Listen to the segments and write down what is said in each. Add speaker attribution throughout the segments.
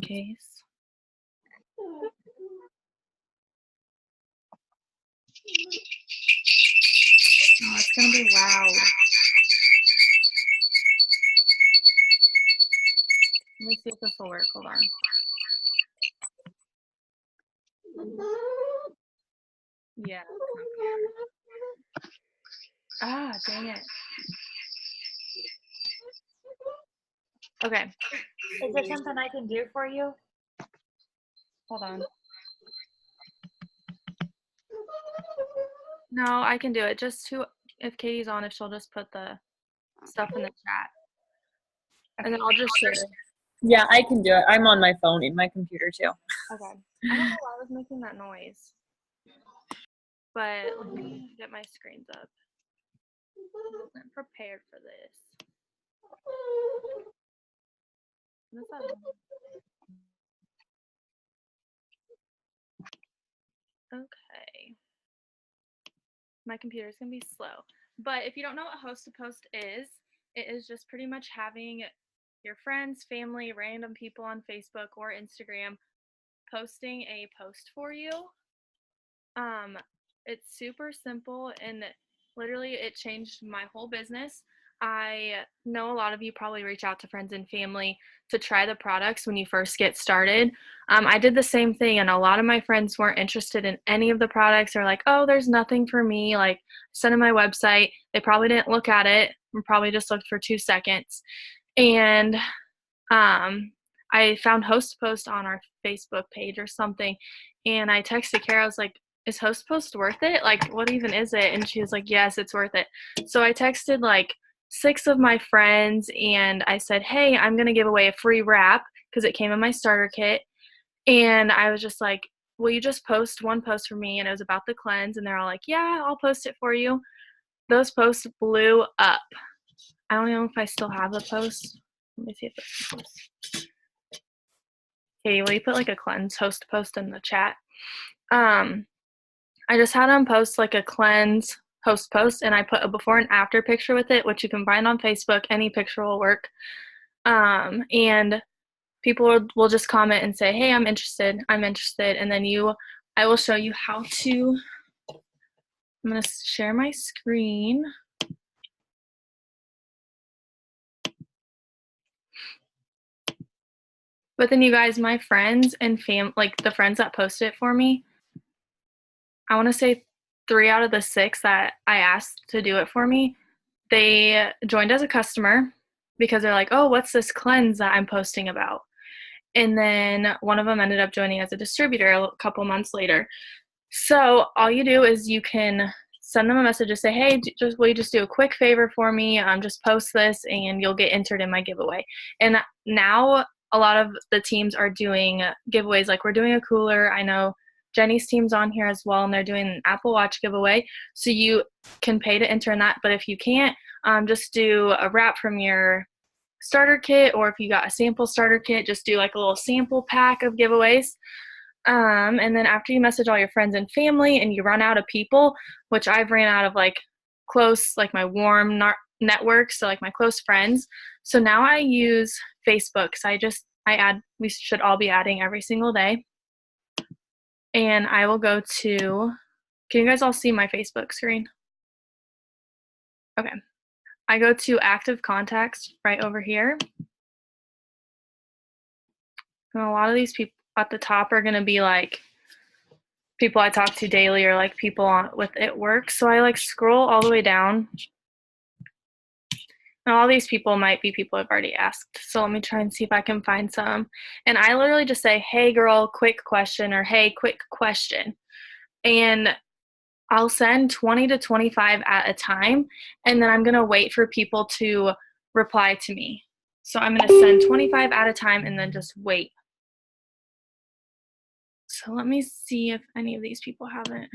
Speaker 1: case. Oh, it's gonna be loud. Let me see if this will work. Hold on. Yeah. Ah, dang it. Okay.
Speaker 2: Is there something I can do for you?
Speaker 1: Hold on. No, I can do it. Just if Katie's on, if she'll just put the stuff in the chat. And then I'll just share it.
Speaker 3: Yeah, I can do it. I'm on my phone in my computer too.
Speaker 1: Okay. I don't know why I was making that noise. But let me get my screens up. I wasn't prepared for this. What's that? Okay. My computer's gonna be slow. But if you don't know what host to post is, it is just pretty much having your friends, family, random people on Facebook or Instagram posting a post for you. It's super simple and literally it changed my whole business. I know a lot of you probably reach out to friends and family to try the products when you first get started. I did the same thing, and a lot of my friends weren't interested in any of the products. They're like, oh, there's nothing for me. Like, send them my website. They probably didn't look at it and probably just looked for 2 seconds. And I found Host Post on our Facebook page or something, and I texted Kara. I was like, is Host Post worth it? Like, what even is it? And she was like, yes, it's worth it. So I texted like 6 of my friends, and I said, hey, I'm going to give away a free wrap because it came in my starter kit. And I was just like, will you just post one post for me? And it was about the cleanse, and they're all like, yeah, I'll post it for you. Those posts blew up. I don't know if I still have the post. Let me see if it's post. Katie, will you put like a cleanse host post in the chat? I just had them post like a cleanse host post, and I put a before and after picture with it, which you can find on Facebook. Any picture will work. And people will just comment and say, hey, I'm interested. And then I will show you how to. I'm going to share my screen. But then you guys, my friends and like the friends that posted it for me, I want to say 3 out of the 6 that I asked to do it for me, they joined as a customer because they're like, oh, what's this cleanse that I'm posting about? And then one of them ended up joining as a distributor a couple months later. So all you do is you can send them a message to say, hey, will you just do a quick favor for me? Just post this and you'll get entered in my giveaway. And now a lot of the teams are doing giveaways. Like, we're doing a cooler. I know Jenny's team's on here as well, and they're doing an Apple Watch giveaway. So you can pay to enter in that. But if you can't, just do a wrap from your starter kit, or if you got a sample starter kit, just do like a little sample pack of giveaways. And then after you message all your friends and family and you run out of people, which I've ran out of like close, like my warm network, so like my close friends. So now I use Facebook. So we should all be adding every single day. And I will go to, can you guys all see my Facebook screen? Okay. I go to active contacts right over here. And a lot of these people at the top are going to be like people I talk to daily, or like people with it work. So I like scroll all the way down. And all these people might be people I've already asked. So let me try and see if I can find some. And I literally just say, hey girl, quick question, or hey, quick question. And I'll send 20 to 25 at a time, and then I'm going to wait for people to reply to me. So I'm going to send 25 at a time and then just wait. So let me see if any of these people haven't.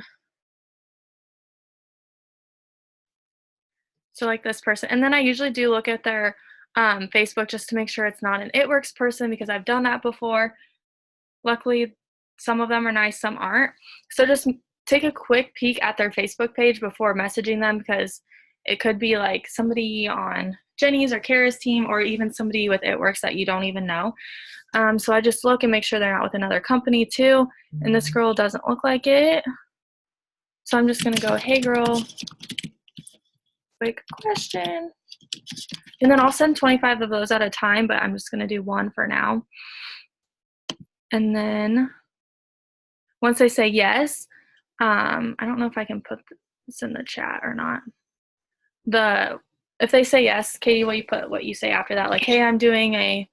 Speaker 1: So like this person. And then I usually do look at their Facebook just to make sure it's not an It Works person, because I've done that before. Luckily, some of them are nice, some aren't. So just take a quick peek at their Facebook page before messaging them, because it could be like somebody on Jenny's or Kara's team, or even somebody with It Works that you don't even know. So I just look and make sure they're not with another company too. And this girl doesn't look like it. So I'm just going to go, hey girl, quick question. And then I'll send 25 of those at a time, but I'm just going to do one for now. And then once they say yes, I don't know if I can put this in the chat or not. If they say yes, Katie, will you put what you say after that? Like, hey, I'm doing a.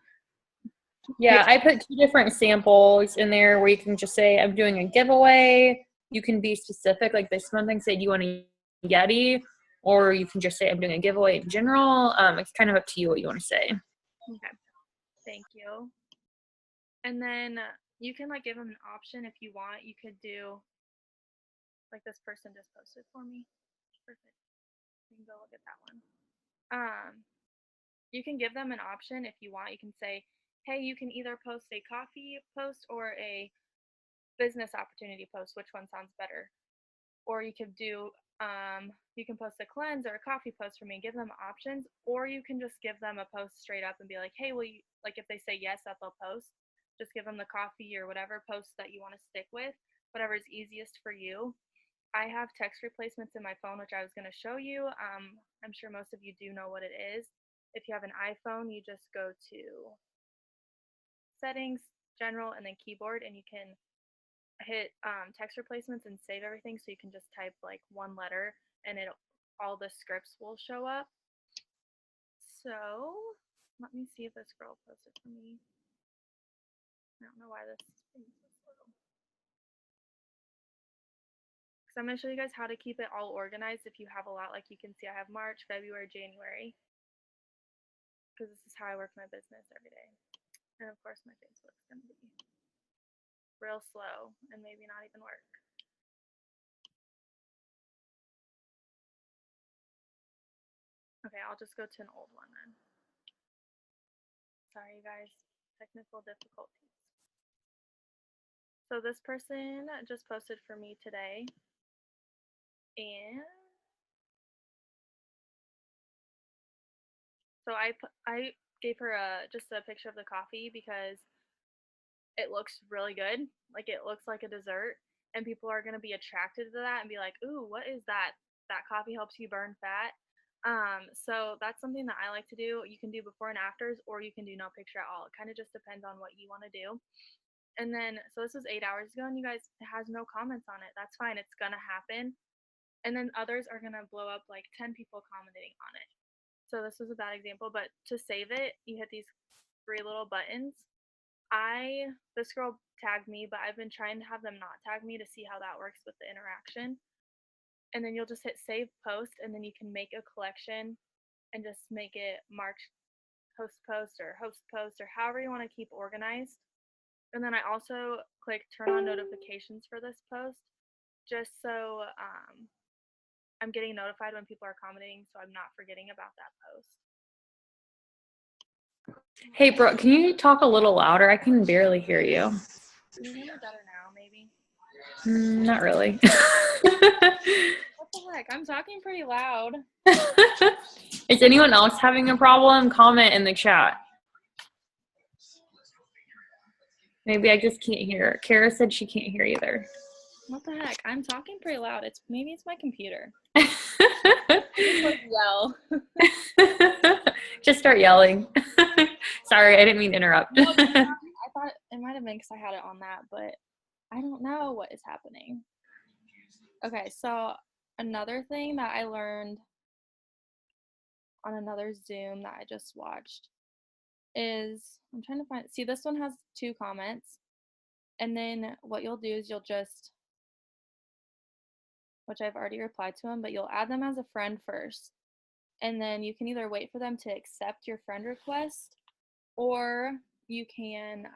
Speaker 3: Yeah, I put 2 different samples in there where you can just say, I'm doing a giveaway. You can be specific. Like this one thing, say, do you want a Yeti? Or you can just say, I'm doing a giveaway in general. It's kind of up to you what you want to say.
Speaker 1: Okay. Thank you. And then you can like give them an option if you want. You could do like this person just posted for me. Perfect. You can go look at that one. You can give them an option if you want. You can say, hey, you can either post a coffee post or a business opportunity post. Which one sounds better? Or you could do, you can post a cleanse or a coffee post for me. Give them options, or you can just give them a post straight up and be like, hey, will you, like if they say yes, that they'll post, just give them the coffee or whatever post that you want to stick with, whatever is easiest for you. I have text replacements in my phone, which I was going to show you. I'm sure most of you do know what it is. If you have an iPhone, you just go to settings, general, and then keyboard, and you can hit text replacements and save everything, so you can just type like one letter and all the scripts will show up. So let me see if this girl posted for me. I don't know why this thing is so slow. So I'm going to show you guys how to keep it all organized if you have a lot. Like you can see I have March, February, January, because this is how I work my business every day. And of course my Facebook's going to be real slow and maybe not even work. Okay, I'll just go to an old one then. Sorry, you guys. Technical difficulties. So this person just posted for me today, and so I gave her just a picture of the coffee because it looks really good. Like it looks like a dessert, and people are gonna be attracted to that and be like, "Ooh, what is that? That coffee helps you burn fat." So that's something that I like to do. You can do before and afters, or you can do no picture at all. It kind of just depends on what you want to do. And then, so this was 8 hours ago, and you guys, it has no comments on it. That's fine. It's gonna happen. And then others are gonna blow up like 10 people commenting on it. So this was a bad example, but to save it, you hit these 3 little buttons. This girl tagged me, but I've been trying to have them not tag me to see how that works with the interaction. And then you'll just hit save post, and then you can make a collection and just make it March host post or however you want to keep organized. And then I also click turn on notifications for this post just so I'm getting notified when people are commenting, so I'm not forgetting about that post.
Speaker 3: Hey, Brooke, can you talk a little louder? I can barely hear you.
Speaker 1: Can you hear me better now, maybe?
Speaker 3: Not really.
Speaker 1: What the heck? I'm talking pretty loud.
Speaker 3: Is anyone else having a problem? Comment in the chat. Maybe I just can't hear. Kara said she can't hear either.
Speaker 1: What the heck? I'm talking pretty loud. Maybe it's my computer.
Speaker 3: Just
Speaker 1: like yell.
Speaker 3: Just start yelling. Sorry, I didn't mean to interrupt.
Speaker 1: No, I thought it might have been because I had it on that, but I don't know what is happening. Okay, so another thing that I learned on another Zoom that I just watched is, I'm trying to find, see this one has 2 comments, and then what you'll do is you'll just, which I've already replied to them, but you'll add them as a friend first, and then you can either wait for them to accept your friend request, or you can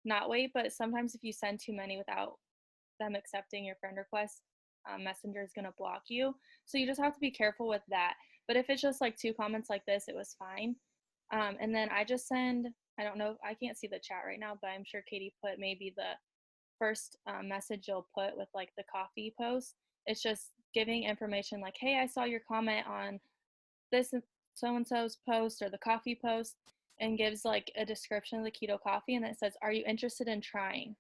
Speaker 1: not wait, but sometimes if you send too many without them accepting your friend request, Messenger is going to block you. So you just have to be careful with that. But if it's just like 2 comments like this, it was fine. And then I just send, I don't know, I can't see the chat right now, but I'm sure Katie put maybe the first message you'll put with like the coffee post. It's just giving information like, hey, I saw your comment on this so-and-so's post or the coffee post. and gives like a description of the keto coffee, and it says, are you interested in trying?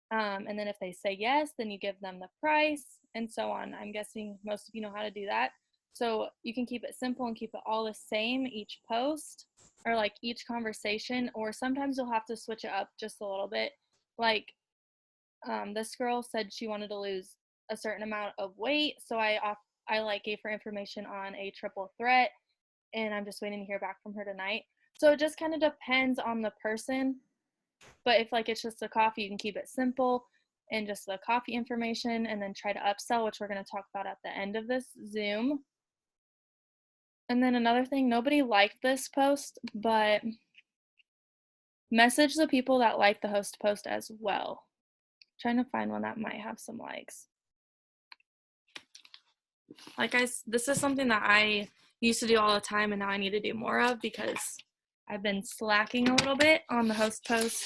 Speaker 1: And then if they say yes, then you give them the price and so on. I'm guessing most of you know how to do that. So you can keep it simple and keep it all the same each post or like each conversation, or sometimes you'll have to switch it up just a little bit. Like this girl said she wanted to lose a certain amount of weight, so I like gave her information on a triple threat, and I'm just waiting to hear back from her tonight. So it just kind of depends on the person. But if like it's just a coffee, you can keep it simple and just the coffee information, and then try to upsell, which we're going to talk about at the end of this Zoom. And then another thing, nobody liked this post, but message the people that like the host post as well. I'm trying to find one that might have some likes. Like this is something that I used to do all the time, and now I need to do more of because I've been slacking a little bit on the host post.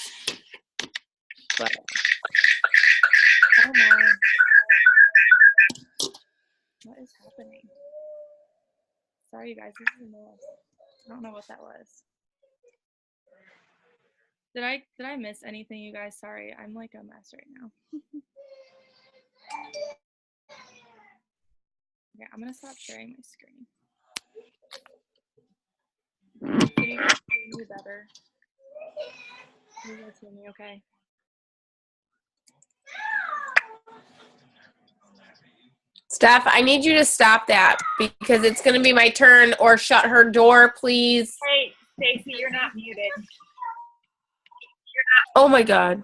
Speaker 1: But oh my, what is happening? Sorry, you guys, this is a mess. I don't know what that was. Did I miss anything, you guys? Sorry, I'm like a mess right now. Okay, I'm gonna stop sharing my screen. Can you guys hear me better? Can you guys hear me okay?
Speaker 4: Steph, I need you to stop that because it's going to be my turn, or shut her door, please.
Speaker 2: Hey, Stacy, you're not muted.
Speaker 4: Oh my God.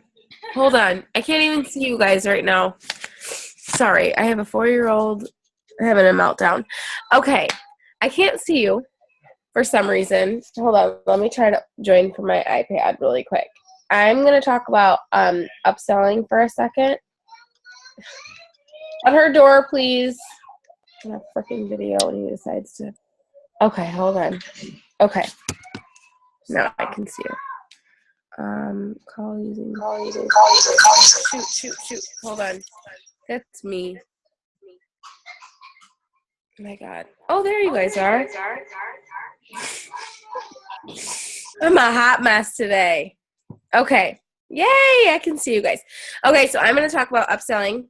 Speaker 4: Hold on. I can't even see you guys right now. Sorry. I have a 4-year-old having a meltdown. Okay. I can't see you for some reason. Hold on. Let me try to join from my iPad really quick. I'm going to talk about upselling for a second. Shut her door, please. I'm a freaking video when he decides to. Okay, hold on. Okay. Now I can see you. Call using. Shoot. Hold on. That's me. Oh my God. Oh, there you guys are. I'm a hot mess today. Okay. Yay, I can see you guys. Okay, so I'm going to talk about upselling.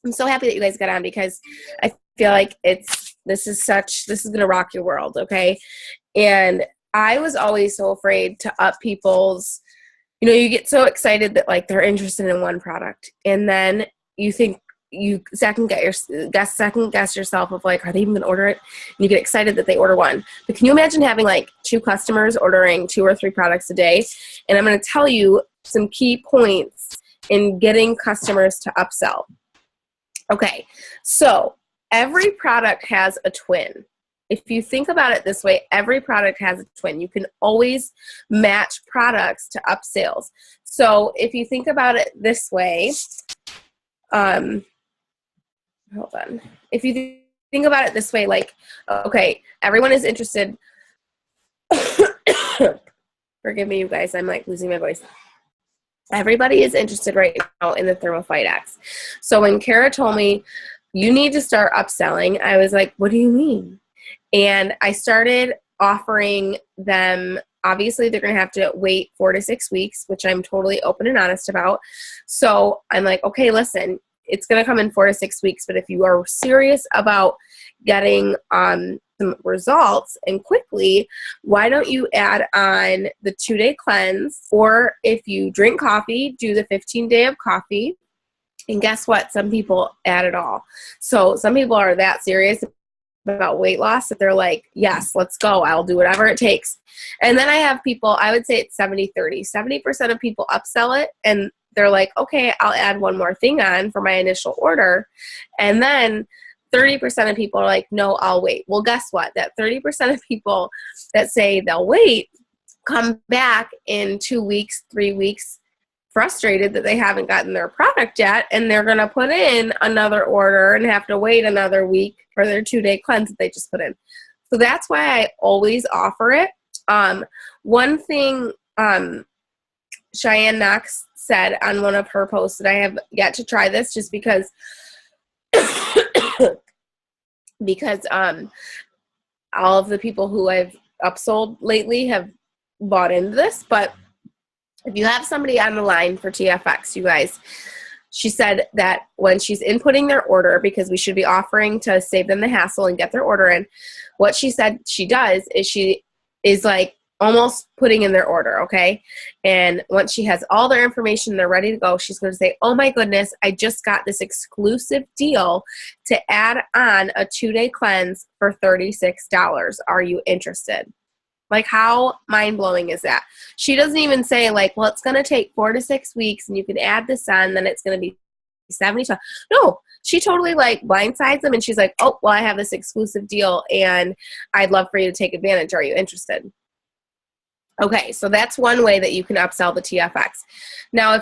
Speaker 4: I'm so happy that you guys got on because I feel like this is going to rock your world, okay? And I was always so afraid to up people's, you get so excited that like they're interested in one product, and then you think you second guess yourself of like, are they even going to order it? And you get excited that they order one. But can you imagine having like 2 customers ordering 2 or 3 products a day? And I'm going to tell you some key points in getting customers to upsell. Okay, so every product has a twin. If you think about it this way, every product has a twin. You can always match products to upsells. So if you think about it this way, hold on. If you think about it this way, like, okay, everyone is interested. Forgive me, you guys. I'm like losing my voice. Everybody is interested right now in the ThermoFight X. So when Kara told me, you need to start upselling, I was like, what do you mean? And I started offering them, obviously they're going to have to wait 4 to 6 weeks, which I'm totally open and honest about. So I'm like, okay, listen, it's going to come in 4 to 6 weeks, but if you are serious about getting some results and quickly, why don't you add on the 2-day cleanse, or if you drink coffee, do the 15-day of coffee. And guess what? Some people add it all. So some people are that serious about weight loss that they're like, yes, let's go. I'll do whatever it takes. And then I have people, I would say it's 70-30. 70% of people upsell it, and they're like, okay, I'll add one more thing on for my initial order. And then 30% of people are like, no, I'll wait. Well, guess what? That 30% of people that say they'll wait come back in 2 weeks, 3 weeks, frustrated that they haven't gotten their product yet, and they're going to put in another order and have to wait another week for their 2-day cleanse that they just put in. So that's why I always offer it. One thing Cheyenne Knox said on one of her posts, that I have yet to try this just because all of the people who I've upsold lately have bought into this, but if you have somebody on the line for TFX, you guys, she said that when she's inputting their order, because we should be offering to save them the hassle and get their order in, what she said she does is she is like almost putting in their order, okay? And once she has all their information, they're ready to go, she's going to say, oh my goodness, I just got this exclusive deal to add on a 2-day cleanse for $36. Are you interested? Like, how mind-blowing is that? She doesn't even say, like, well, it's going to take 4 to 6 weeks, and you can add this on, then it's going to be 70. No, she totally, like, blindsides them, and she's like, oh, well, I have this exclusive deal, and I'd love for you to take advantage. Are you interested? Okay, so that's one way that you can upsell the TFX. Now,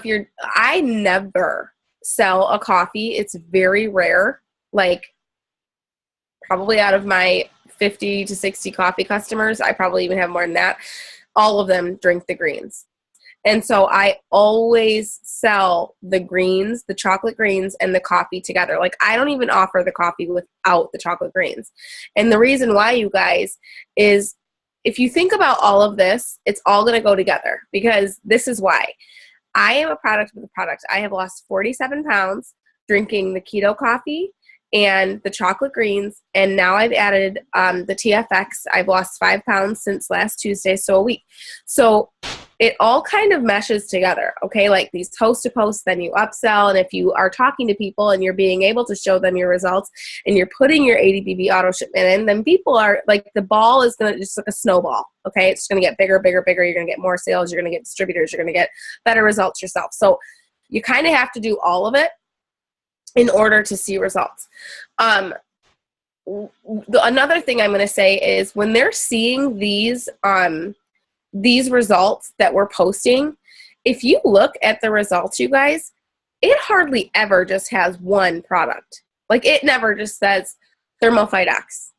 Speaker 4: I never sell a coffee. It's very rare, like, probably out of my 50 to 60 coffee customers, I probably even have more than that, all of them drink the greens. And so I always sell the greens, the chocolate greens, and the coffee together. Like, I don't even offer the coffee without the chocolate greens. And the reason why, you guys, is if you think about all of this, it's all going to go together, because this is why. I am a product with a product. I have lost 47 pounds drinking the keto coffee and the chocolate greens, and now I've added the TFX. I've lost 5 pounds since last Tuesday, so a week. So it all kind of meshes together, okay? Like these post-to-post, then you upsell, and if you are talking to people and you're being able to show them your results and you're putting your ADBB auto shipment in, then people are, like, the ball is going to just like a snowball, okay? It's going to get bigger, bigger, bigger. You're going to get more sales. You're going to get distributors. You're going to get better results yourself. So you kind of have to do all of it in order to see results. Another thing I'm going to say is when they're seeing these results that we're posting, if you look at the results, you guys, it hardly ever just has one product. Like, it never just says Thermophyte X.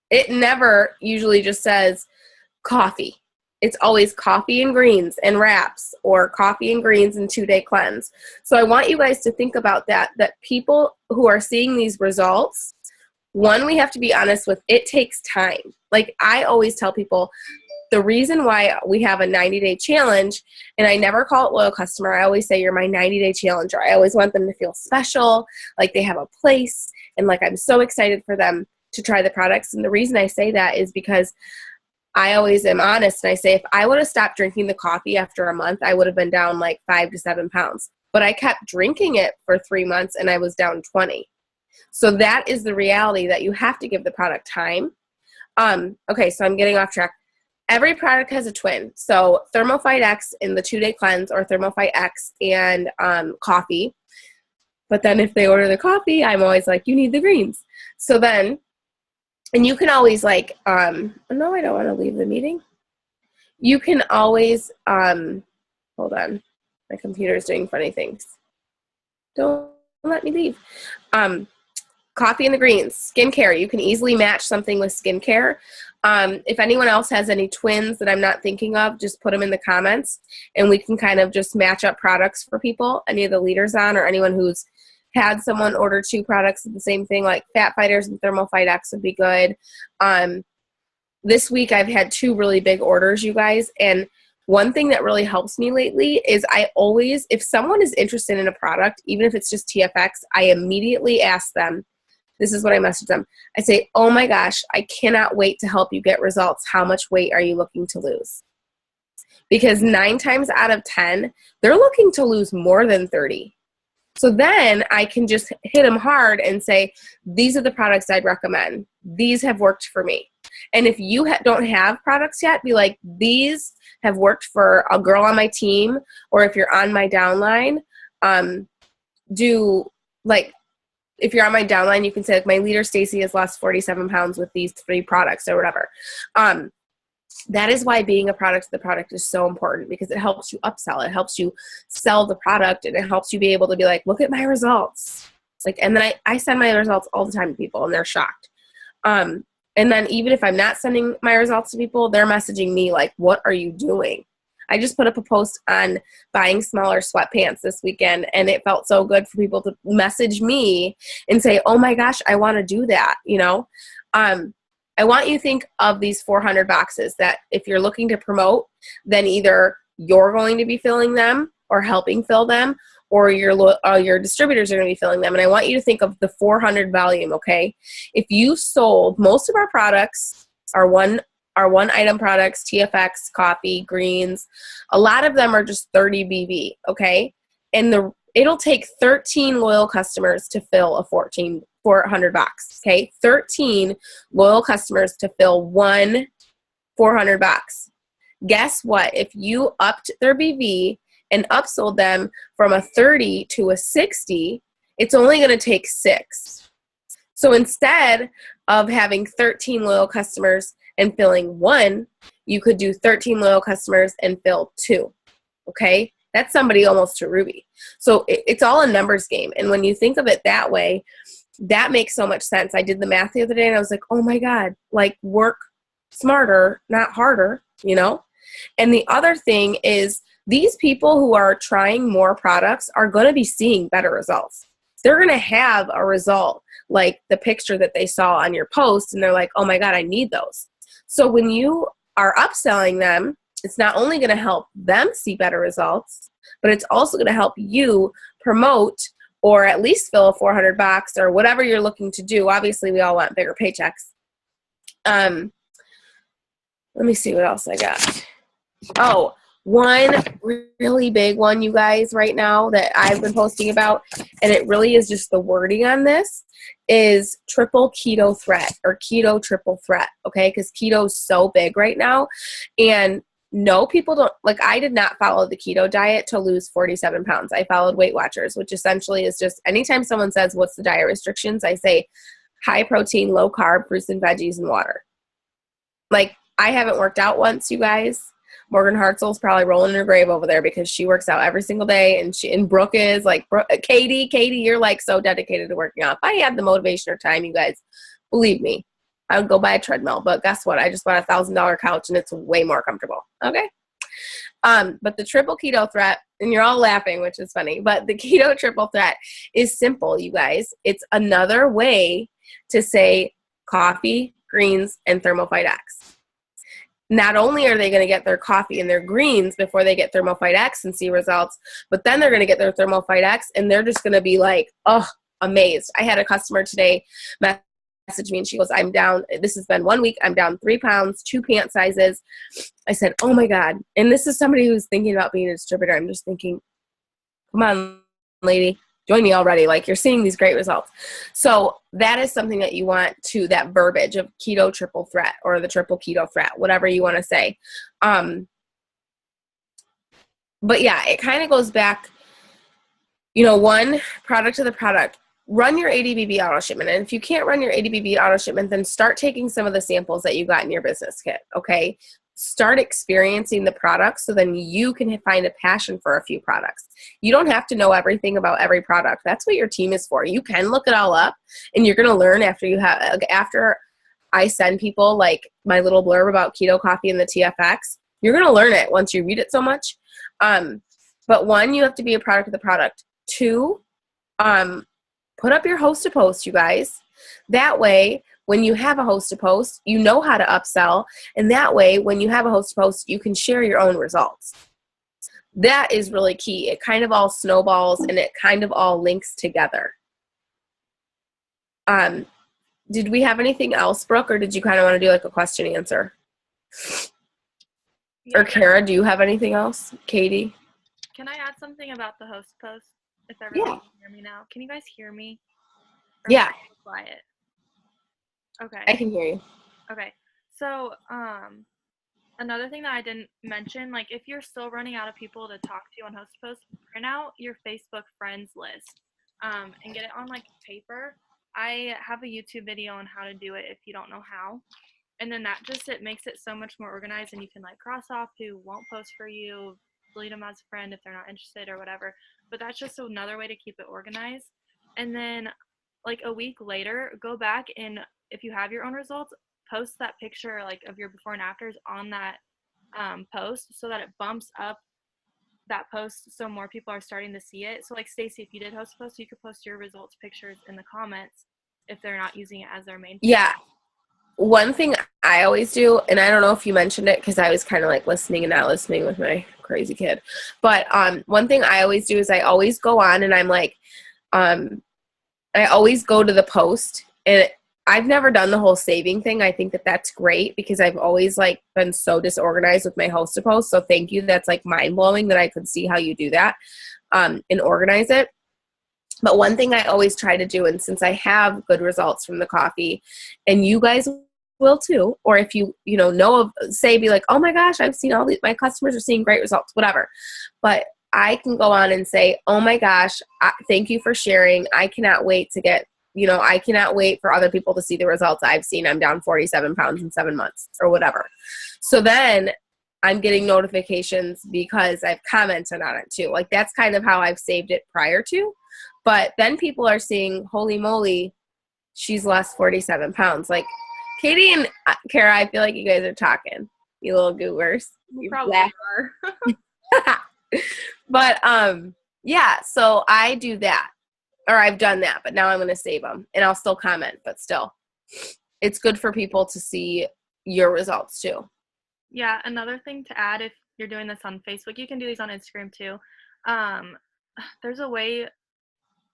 Speaker 4: It never usually just says coffee. It's always coffee and greens and wraps, or coffee and greens and 2-day cleanse. So I want you guys to think about that people who are seeing these results, one, we have to be honest with, it takes time. Like, I always tell people, the reason why we have a 90-day challenge, and I never call it loyal customer, I always say you're my 90-day challenger. I always want them to feel special, like they have a place, and like I'm so excited for them to try the products. And the reason I say that is because I always am honest, and I say if I would have stopped drinking the coffee after a month, I would have been down like 5 to 7 pounds. But I kept drinking it for 3 months, and I was down 20. So that is the reality, that you have to give the product time. Okay, so I'm getting off track. Every product has a twin. So Thermophyte X in the 2-day cleanse, or Thermophyte X and coffee. But then if they order the coffee, I'm always like, you need the greens. So then, and you can always like, no, I don't want to leave the meeting. You can always, hold on. My computer is doing funny things. Don't let me leave. Coffee and the greens, skincare. You can easily match something with skincare. If anyone else has any twins that I'm not thinking of, just put them in the comments, and we can kind of just match up products for people, any of the leaders on, or anyone who's had someone order 2 products of the same thing, like Fat Fighters and Thermophyte X would be good. This week I've had 2 really big orders, you guys, and one thing that really helps me lately is I always, if someone is interested in a product, even if it's just TFX, I immediately ask them, this is what I message them. I say, oh my gosh, I cannot wait to help you get results. How much weight are you looking to lose? Because 9 times out of 10, they're looking to lose more than 30. So then I can just hit them hard and say, these are the products I'd recommend. These have worked for me. And if you don't have products yet, be like, these have worked for a girl on my team, or if you're on my downline, if you're on my downline, you can say, like, my leader, Stacy, has lost 47 pounds with these 3 products or whatever. That is why being a product of the product is so important, because it helps you upsell. It helps you sell the product, and it helps you be able to be like, look at my results. Like, and then I send my results all the time to people, and they're shocked. And then even if I'm not sending my results to people, they're messaging me like, what are you doing? I just put up a post on buying smaller sweatpants this weekend, and it felt so good for people to message me and say, oh my gosh, I want to do that, you know? I want you to think of these 400 boxes that if you're looking to promote, then either you're going to be filling them or helping fill them, or your distributors are going to be filling them. And I want you to think of the 400 volume, okay? If you sold, most of our products are one item products, TFX, coffee, greens. A lot of them are just 30 BV, okay? And it'll take 13 loyal customers to fill a 400 box, okay? 13 loyal customers to fill one 400 box. Guess what? If you upped their BV and upsold them from a 30 to a 60, it's only going to take 6. So instead of having 13 loyal customers and filling 1, you could do 13 loyal customers and fill 2, okay? That's somebody almost to Ruby. So it's all a numbers game. And when you think of it that way, that makes so much sense. I did the math the other day and I was like, oh my God, like work smarter, not harder, you know? And the other thing is these people who are trying more products are going to be seeing better results. They're going to have a result like the picture that they saw on your post and they're like, oh my God, I need those. So when you are upselling them, it's not only going to help them see better results, but it's also going to help you promote or at least fill a 400 box or whatever you're looking to do. Obviously, we all want bigger paychecks. Let me see what else I got. Oh, one really big one, you guys, right now that I've been posting about, and it really is just the wording on this, is triple keto threat or keto triple threat, okay? Because keto is so big right now. And no, people don't, like I did not follow the keto diet to lose 47 pounds. I followed Weight Watchers, which essentially is just anytime someone says, what's the diet restrictions? I say high protein, low carb, fruits and veggies, and water. Like I haven't worked out once, you guys. Morgan Hartzell's probably rolling in her grave over there because she works out every single day, and Brooke is like, Katie, you're like so dedicated to working out. If I had the motivation or time, you guys, believe me, I would go buy a treadmill. But guess what? I just bought a $1,000 couch and it's way more comfortable. Okay. But the triple keto threat, and you're all laughing, which is funny, but the keto triple threat is simple, you guys. It's another way to say coffee, greens, and Thermophyte X. Not only are they going to get their coffee and their greens before they get Thermophyte X and see results, but then they're going to get their Thermophyte X and they're just going to be like, oh, amazed. I had a customer today message me and she goes, I'm down, this has been 1 week, I'm down 3 pounds, 2 pant sizes. I said, oh my God. And this is somebody who's thinking about being a distributor. I'm just thinking, come on, lady. Join me already. Like you're seeing these great results. So that is something that you want to, that verbiage of keto triple threat or the triple keto threat, whatever you want to say. But yeah, it kind of goes back, you know, one product to the product. Run your ADBB auto shipment. And if you can't run your ADBB auto shipment, then start taking some of the samples that you got in your business kit. Okay. Start experiencing the products so then you can find a passion for a few products. You don't have to know everything about every product. That's what your team is for. You can look it all up and you're going to learn after I send people like my little blurb about keto coffee and the TFX. You're going to learn it once you read it so much. But one, you have to be a product of the product. 2, put up your host to post, you guys. That way, when you have a host to post, you know how to upsell. And that way, when you have a host to post, you can share your own results. That is really key. It kind of all snowballs and it kind of all links together. Did we have anything else, Brooke, or did you kind of want to do like a question answer? Yeah. Or Kara, do you have anything else? Katie?
Speaker 1: Can I add something about the host post? If everyone can hear me now. Can you guys hear me? Or
Speaker 4: yeah.
Speaker 1: Quiet. Okay.
Speaker 4: I can hear you.
Speaker 1: Okay. So, another thing that I didn't mention, like if you're still running out of people to talk to on host post, print out your Facebook friends list, and get it on like paper. I have a YouTube video on how to do it if you don't know how. And then it makes it so much more organized, and you can like cross off who won't post for you, delete them as a friend if they're not interested or whatever. But that's just another way to keep it organized. And then like a week later, go back and if you have your own results, post that picture like of your before and afters on that post so that it bumps up that post so more people are starting to see it. So like Stacy, if you did host a post, you could post your results pictures in the comments if they're not using it as their main post.
Speaker 4: Yeah. one thing I always do, and I don't know if you mentioned it because I was kind of like listening and not listening with my crazy kid, but one thing I always do is I always go on and I'm like, I always go to the post, and I've never done the whole saving thing. I think that that's great because I've always like been so disorganized with my host to post. So thank you. That's like mind blowing that I could see how you do that and organize it. But one thing I always try to do, and since I have good results from the coffee, and you guys will too, or if you know of, say, be like, oh my gosh, I've seen all these, my customers are seeing great results, whatever. But I can go on and say, oh my gosh, thank you for sharing. I cannot wait to get, I cannot wait for other people to see the results I've seen. I'm down 47 pounds in 7 months or whatever. So then I'm getting notifications because I've commented on it too. Like that's kind of how I've saved it prior to. But then people are seeing, holy moly, she's lost 47 pounds. Like Katie and Kara, I feel like you guys are talking, you little goobers.
Speaker 3: You probably are.
Speaker 4: But yeah, so I do that, or I've done that, but now I'm going to save them and I'll still comment, but still it's good for people to see your results too.
Speaker 1: Yeah, another thing to add, if you're doing this on Facebook, you can do these on Instagram too. There's a way,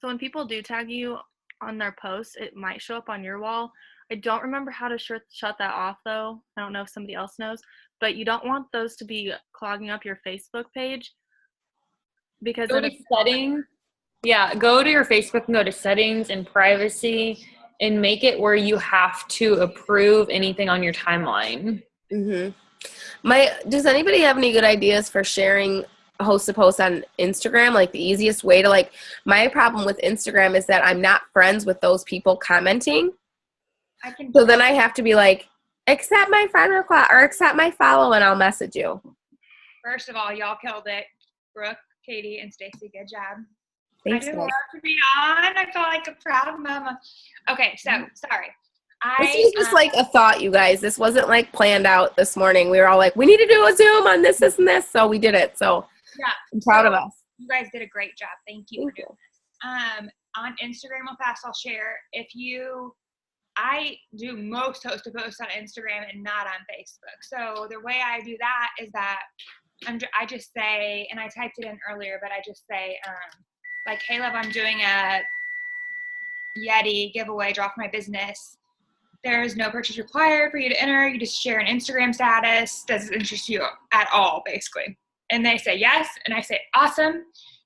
Speaker 1: so when people do tag you on their posts, it might show up on your wall. I don't remember how to shut that off though. I don't know if somebody else knows, but you don't want those to be clogging up your Facebook page. Because
Speaker 3: go to settings. Yeah, go to your Facebook and go to settings and privacy and make it where you have to approve anything on your timeline.
Speaker 4: Mm-hmm. Does anybody have any good ideas for sharing host to post on Instagram? Like the easiest way to, like, my problem with Instagram is that I'm not friends with those people commenting. So then I have to be like, accept my friend request or accept my follow and I'll message you.
Speaker 2: First of all, y'all killed it. Brooke, Katie, and Stacy, good job.
Speaker 4: Thanks,
Speaker 2: I didn't want to be on. I felt like a proud mama. Okay, so sorry.
Speaker 4: This was just like a thought, you guys. This wasn't like planned out this morning. We were all like, we need to do a Zoom on this, and this. So we did it. So
Speaker 2: yeah,
Speaker 4: I'm proud of us.
Speaker 2: You guys did a great job. Thank you for doing this. On Instagram, real fast, I'll share. I do most host to post on Instagram and not on Facebook. So the way I do that is that I just say, and I typed it in earlier, but I just say, like, hey, love, I'm doing a Yeti giveaway, draw for my business. There's no purchase required for you to enter. You just share an Instagram status. Does it interest you at all, basically? And they say yes. And I say, awesome.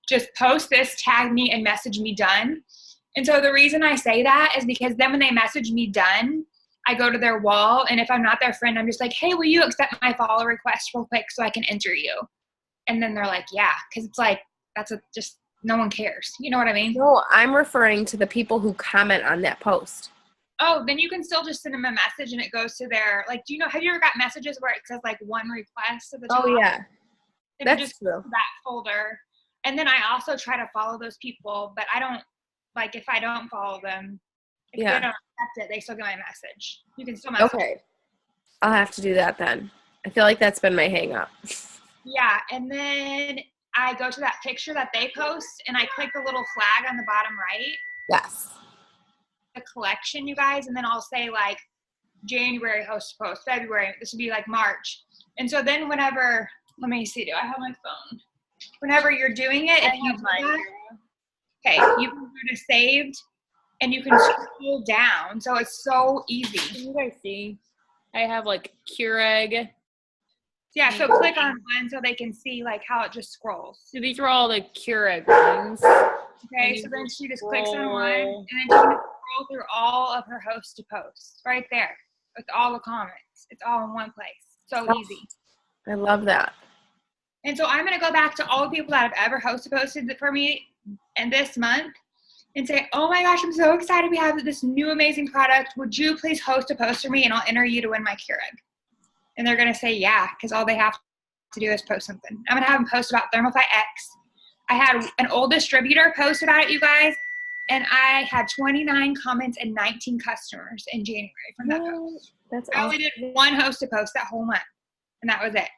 Speaker 2: Just post this, tag me, and message me done. And so the reason I say that is because then when they message me done, I go to their wall. And if I'm not their friend, I'm just like, hey, will you accept my follow request real quick so I can enter you? And then they're like, yeah. Because it's like, just no one cares. You know what I mean?
Speaker 4: No, I'm referring to the people who comment on that post.
Speaker 2: Oh, then you can still just send them a message and it goes to their, like, have you ever got messages where it says like one request at the top?
Speaker 4: Oh, yeah.
Speaker 2: And
Speaker 4: that's
Speaker 2: just
Speaker 4: true.
Speaker 2: That folder. And then I also try to follow those people, but I don't, like, if I don't follow them, if they don't accept it, they still get my message. You can still message.
Speaker 4: Okay. I'll have to do that then. I feel like that's been my hang up.
Speaker 2: Yeah. And then I go to that picture that they post and I click the little flag on the bottom right.
Speaker 4: Yes.
Speaker 2: The collection, you guys, and then I'll say like January host to post, February, this would be like March. And so then whenever, let me see, do I have my phone? Whenever you're doing it, if you do that, okay, you can go to saved and you can scroll down. So it's so easy.
Speaker 3: Can you guys see? I have like Keurig.
Speaker 2: Yeah, so click on one so they can see like how it just scrolls.
Speaker 3: So these are all the Keurig ones.
Speaker 2: Okay, so then she just clicks on one and then she can scroll through all of her host to post right there with all the comments. It's all in one place. So easy.
Speaker 4: I love that.
Speaker 2: And so I'm going to go back to all the people that have ever host to posted for me in this month and say, oh my gosh, I'm so excited we have this new amazing product. Would you please host a post for me and I'll enter you to win my Keurig? And they're going to say yeah, because all they have to do is post something. I'm going to have them post about Thermify X. I had an old distributor post about it, you guys, and I had 29 comments and 19 customers in January from that post.
Speaker 4: That's
Speaker 2: I
Speaker 4: awesome.
Speaker 2: only did one host to post that whole month, and that was it.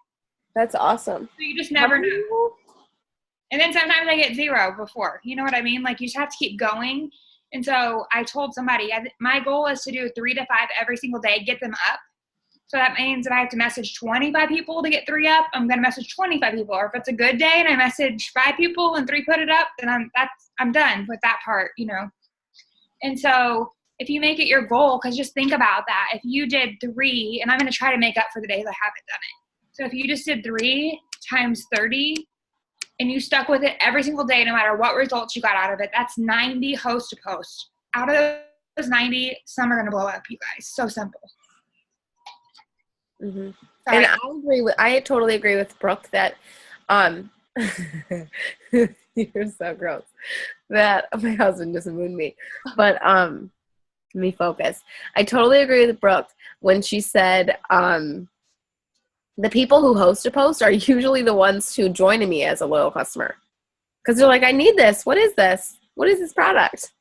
Speaker 4: That's awesome.
Speaker 2: So you just never know. And then sometimes I get zero before. You know what I mean? Like, you just have to keep going And so I told somebody, my goal is to do 3 to 5 every single day, get them up. So that means if I have to message 25 people to get 3 up, I'm going to message 25 people. Or if it's a good day and I message 5 people and 3 put it up, then I'm done with that part, you know. And so if you make it your goal, because just think about that. If you did 3, and I'm going to try to make up for the days I haven't done it. So if you just did 3 times 30 and you stuck with it every single day, no matter what results you got out of it, that's 90 host to post. Out of those 90, some are going to blow up, you guys. So simple.
Speaker 4: Mm-hmm. And I totally agree with Brooke that, you're so gross, that my husband just mooned me, but, let me focus. I totally agree with Brooke when she said, the people who host a post are usually the ones who join me as a loyal customer. Cause they're like, I need this. What is this? What is this product?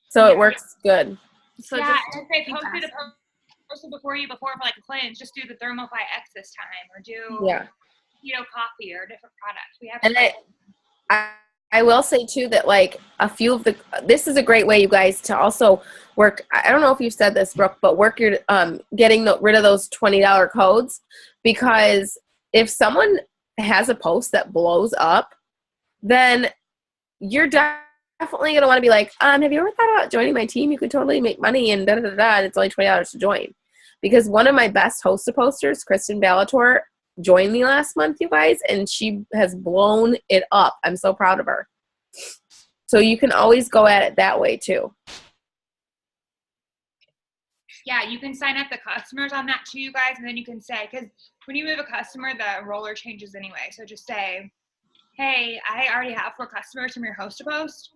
Speaker 4: So it works good.
Speaker 2: So yeah, and if they posted before for like a cleanse, just do the Thermify X this time, or do keto coffee or different products. We have.
Speaker 4: And I will say too that like a few of this is a great way, you guys, to also work. I don't know if you've said this, Brooke, but work your getting rid of those $20 codes, because if someone has a post that blows up, then you're definitely going to want to be like, have you ever thought about joining my team? You could totally make money and da-da-da-da, and it's only $20 to join. Because one of my best host-to-posters, Kristen Ballator, joined me last month, you guys, and she has blown it up. I'm so proud of her. So you can always go at it that way too.
Speaker 2: Yeah, you can sign up the customers on that too, you guys, and then you can say, because when you move a customer, the roller changes anyway. So just say, hey, I already have 4 customers from your host-to-post,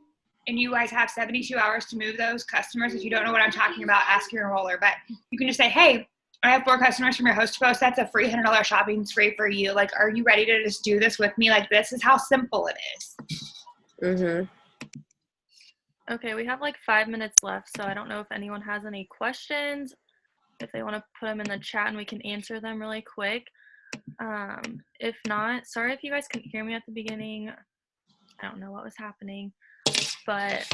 Speaker 2: and you guys have 72 hours to move those customers. If you don't know what I'm talking about, ask your enroller. But you can just say, hey, I have 4 customers from your host-to-post. That's a free $100 shopping spree for you. Like, are you ready to just do this with me? Like, this is how simple it is.
Speaker 4: Mm-hmm.
Speaker 1: Okay, we have like 5 minutes left, so I don't know if anyone has any questions. If they want to put them in the chat and we can answer them really quick. If not, sorry if you guys couldn't hear me at the beginning. I don't know what was happening. But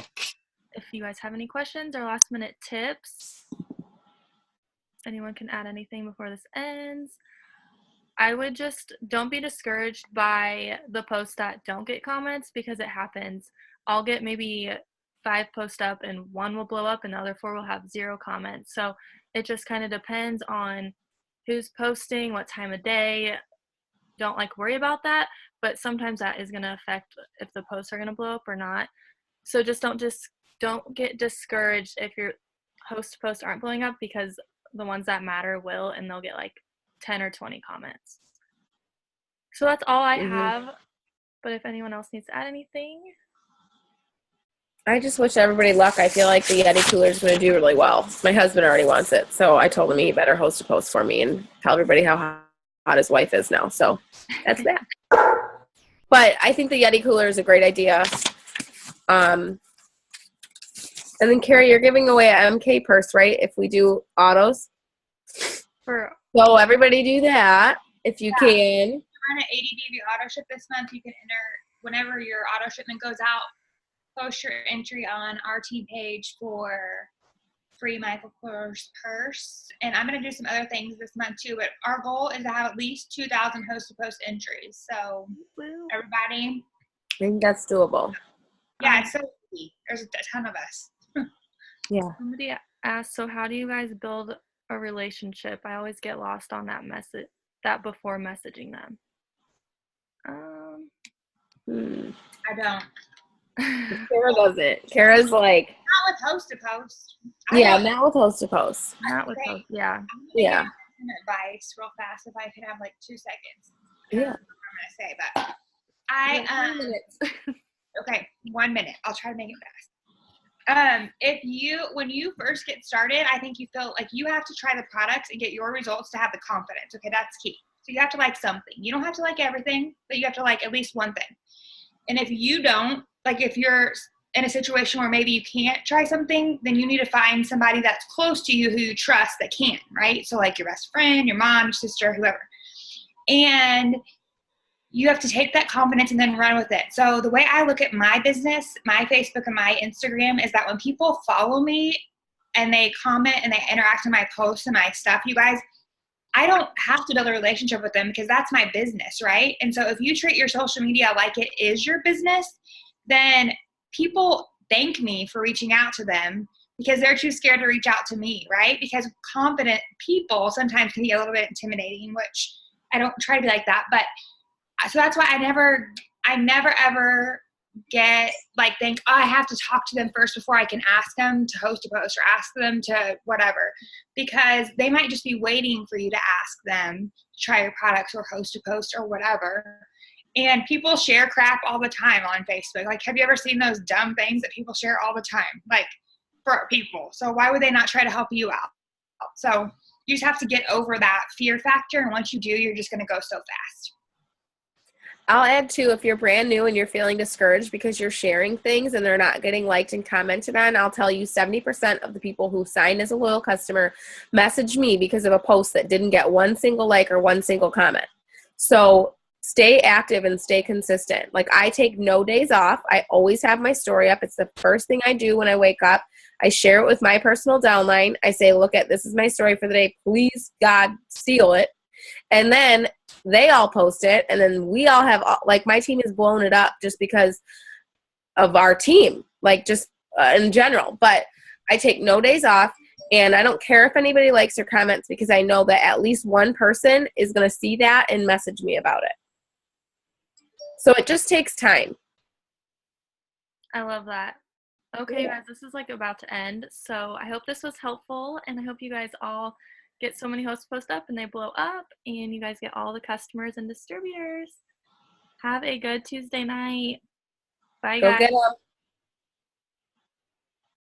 Speaker 1: if you guys have any questions or last minute tips, anyone can add anything before this ends. I would just don't be discouraged by the posts that don't get comments, because it happens. I'll get maybe 5 posts up and 1 will blow up and the other 4 will have 0 comments. So it just kind of depends on who's posting, what time of day. Don't worry about that, but sometimes that is going to affect if the posts are going to blow up or not. So don't get discouraged if your host posts aren't blowing up, because the ones that matter will, and they'll get 10 or 20 comments. So that's all I have. But if anyone else needs to add anything.
Speaker 4: I just wish everybody luck. I feel like the Yeti cooler is going to do really well. My husband already wants it, so I told him he better host a post for me and tell everybody how hot his wife is now. So that's that. But I think the Yeti cooler is a great idea. And then, Carrie, you're giving away an MK purse, right, if we do autos? So everybody do that if you can.
Speaker 2: Run an ADDV auto ship this month. You can enter whenever your auto shipment goes out. Post your entry on our team page for free Michael Kors purse. And I'm going to do some other things this month too, but our goal is to have at least 2,000 host to post entries. So everybody.
Speaker 4: I think that's doable.
Speaker 2: Yeah, it's so easy. There's a ton of us.
Speaker 4: Yeah.
Speaker 1: Somebody asked, so how do you guys build a relationship? I always get lost on that before messaging them.
Speaker 2: I don't.
Speaker 4: Kara doesn't. Kara's like,
Speaker 2: not with host to post.
Speaker 4: Not with host to post.
Speaker 1: Not with host. Yeah.
Speaker 4: Yeah.
Speaker 2: Advice real fast if I could have 2 seconds.
Speaker 4: Yeah.
Speaker 2: I'm gonna say, but okay, 1 minute. I'll try to make it fast. When you first get started, I think you feel like you have to try the products and get your results to have the confidence. Okay, that's key. So you have to like something. You don't have to like everything, but you have to like at least one thing. And if you don't, if you're in a situation where maybe you can't try something, then you need to find somebody that's close to you who you trust that can, right? So your best friend, your mom, your sister, whoever. And you have to take that confidence and then run with it. So the way I look at my business, my Facebook and my Instagram, is that when people follow me and they comment and they interact with my posts and my stuff, you guys, I don't have to build a relationship with them because that's my business, right? And so if you treat your social media like it is your business, then people thank me for reaching out to them because they're too scared to reach out to me, right? Because confident people sometimes can be a little bit intimidating, which I don't try to be like that. But so that's why I never ever get think, oh, I have to talk to them first before I can ask them to host a post or ask them to whatever, because they might just be waiting for you to ask them to try your products or host a post or whatever. And people share crap all the time on Facebook. Like, have you ever seen those dumb things that people share all the time? Like, for people. So why would they not try to help you out? So you just have to get over that fear factor. And once you do, you're just going to go so fast.
Speaker 4: I'll add too, if you're brand new and you're feeling discouraged because you're sharing things and they're not getting liked and commented on, I'll tell you 70% of the people who signed as a loyal customer messaged me because of a post that didn't get one single like or one single comment. So stay active and stay consistent. Like, I take no days off. I always have my story up. It's the first thing I do when I wake up. I share it with my personal downline. I say, look at, this is my story for the day. Please, God, seal it. And then they all post it. And then we all have, like, my team has blown it up just because of our team, like, just in general. But I take no days off. And I don't care if anybody likes or comments because I know that at least one person is going to see that and message me about it. So it just takes time.
Speaker 1: I love that. Okay, guys, this is about to end. So I hope this was helpful, and I hope you guys all get so many hosts post up and they blow up, and you guys get all the customers and distributors. Have a good Tuesday night. Bye,
Speaker 4: Go
Speaker 1: guys.
Speaker 4: get them.